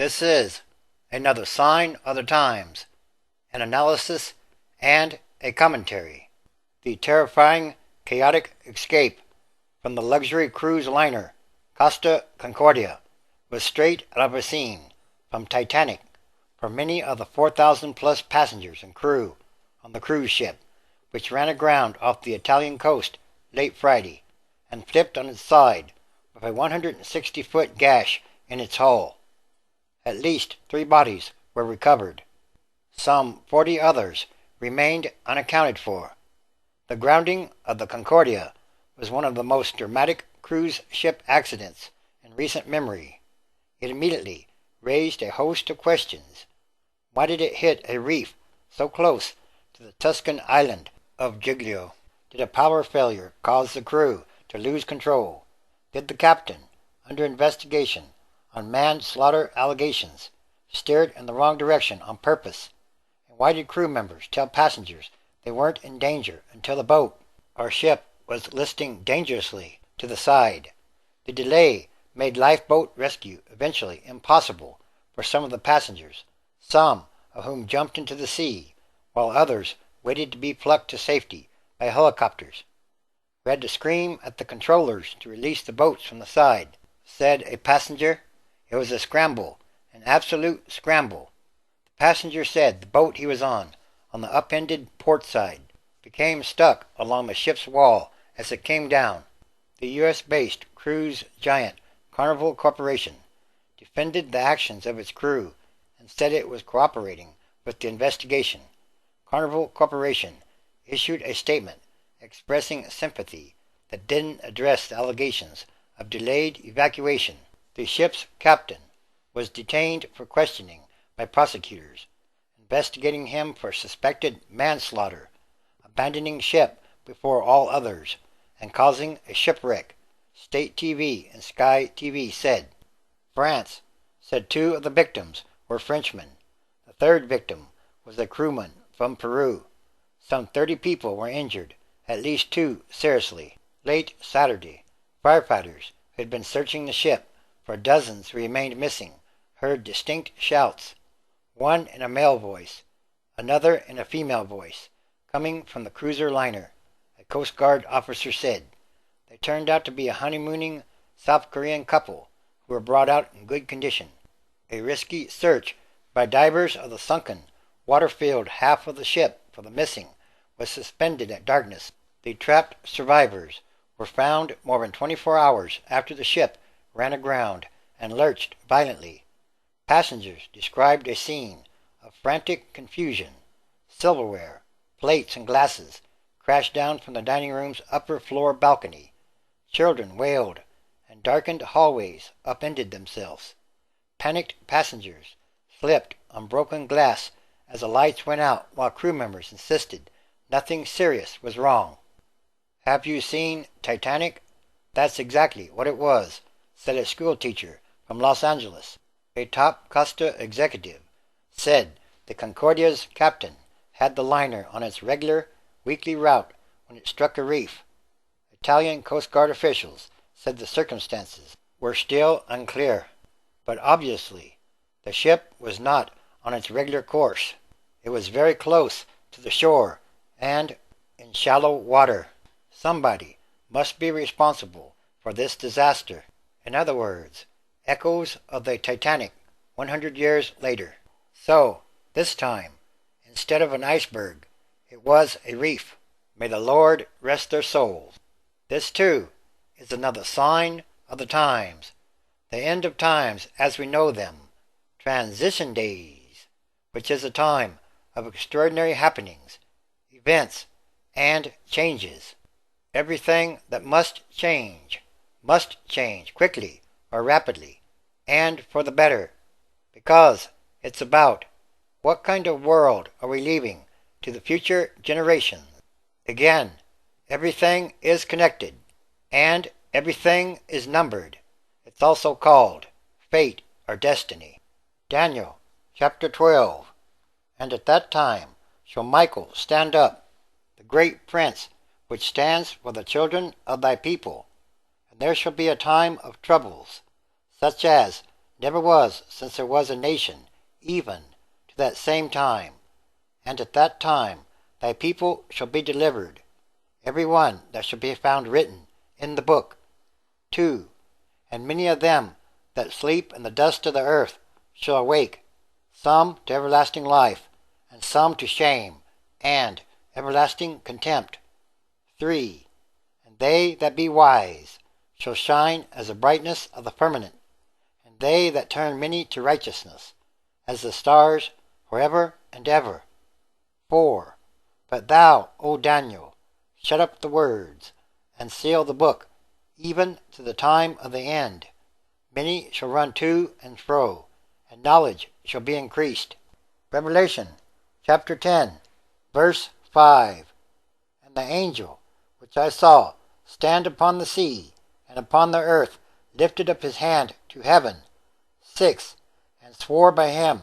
This is another sign of the times, an analysis and a commentary. The terrifying, chaotic escape from the luxury cruise liner Costa Concordia was straight out of a scene from Titanic for many of the 4,000 plus passengers and crew on the cruise ship, which ran aground off the Italian coast late Friday and flipped on its side with a 160-foot gash in its hull. At least 3 bodies were recovered. Some 40 others remained unaccounted for. The grounding of the Concordia was one of the most dramatic cruise ship accidents in recent memory. It immediately raised a host of questions. Why did it hit a reef so close to the Tuscan island of Giglio? Did a power failure cause the crew to lose control? Did the captain, under investigation on manslaughter allegations, steered in the wrong direction on purpose? And why did crew members tell passengers they weren't in danger until the boat or ship was listing dangerously to the side? The delay made lifeboat rescue eventually impossible for some of the passengers, some of whom jumped into the sea, while others waited to be plucked to safety by helicopters. We had to scream at the controllers to release the boats from the side, said a passenger. It was a scramble, an absolute scramble. The passenger said the boat he was on the upended port side, became stuck along the ship's wall as it came down. The U.S.-based cruise giant Carnival Corporation defended the actions of its crew and said it was cooperating with the investigation. Carnival Corporation issued a statement expressing sympathy that didn't address the allegations of delayed evacuation. The ship's captain was detained for questioning by prosecutors, investigating him for suspected manslaughter, abandoning ship before all others, and causing a shipwreck, State TV and Sky TV said. France said 2 of the victims were Frenchmen. The 3rd victim was a crewman from Peru. Some 30 people were injured, at least 2 seriously. Late Saturday, firefighters who had been searching the ship for dozens who remained missing heard distinct shouts, one in a male voice, another in a female voice, coming from the cruiser liner, a Coast Guard officer said. They turned out to be a honeymooning South Korean couple who were brought out in good condition. A risky search by divers of the sunken, water-filled half of the ship for the missing was suspended at darkness. The trapped survivors were found more than 24 hours after the ship ran aground and lurched violently. Passengers described a scene of frantic confusion. Silverware, plates, and glasses crashed down from the dining room's upper floor balcony. Children wailed, and darkened hallways upended themselves. Panicked passengers slipped on broken glass as the lights went out while crew members insisted nothing serious was wrong. Have you seen Titanic? That's exactly what it was, said a schoolteacher from Los Angeles. A top Costa executive said the Concordia's captain had the liner on its regular weekly route when it struck a reef. Italian Coast Guard officials said the circumstances were still unclear, but obviously the ship was not on its regular course. It was very close to the shore and in shallow water. Somebody must be responsible for this disaster. In other words, echoes of the Titanic 100 years later. So, this time, instead of an iceberg, it was a reef. May the Lord rest their souls. This, too, is another sign of the times, the end of times as we know them, transition days, which is a time of extraordinary happenings, events, and changes. Everything that must change quickly or rapidly, and for the better, because it's about what kind of world are we leaving to the future generations. Again, everything is connected, and everything is numbered. It's also called fate or destiny. Daniel chapter 12. And at that time shall Michael stand up, the great prince, which stands for the children of thy people. And there shall be a time of troubles, such as never was since there was a nation, even to that same time. And at that time thy people shall be delivered, every one that shall be found written in the book. 2. And many of them that sleep in the dust of the earth shall awake, some to everlasting life, and some to shame and everlasting contempt. 3. And they that be wise shall shine as the brightness of the firmament, and they that turn many to righteousness, as the stars for ever and ever. 4. But thou, O Daniel, shut up the words, and seal the book, even to the time of the end. Many shall run to and fro, and knowledge shall be increased. Revelation chapter 10, verse 5. And the angel which I saw stand upon the sea and upon the earth lifted up his hand to heaven. 6. And swore by him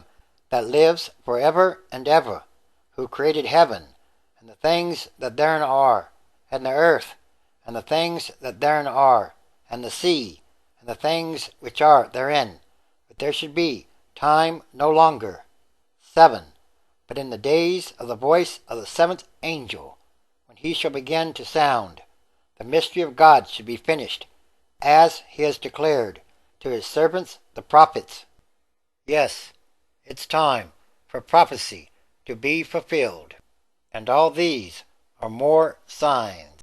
that lives for ever and ever, who created heaven, and the things that therein are, and the earth, and the things that therein are, and the sea, and the things which are therein, that there should be time no longer. 7. But in the days of the voice of the seventh angel, when he shall begin to sound, the mystery of God should be finished, as he has declared to his servants the prophets. Yes, it's time for prophecy to be fulfilled. And all these are more signs.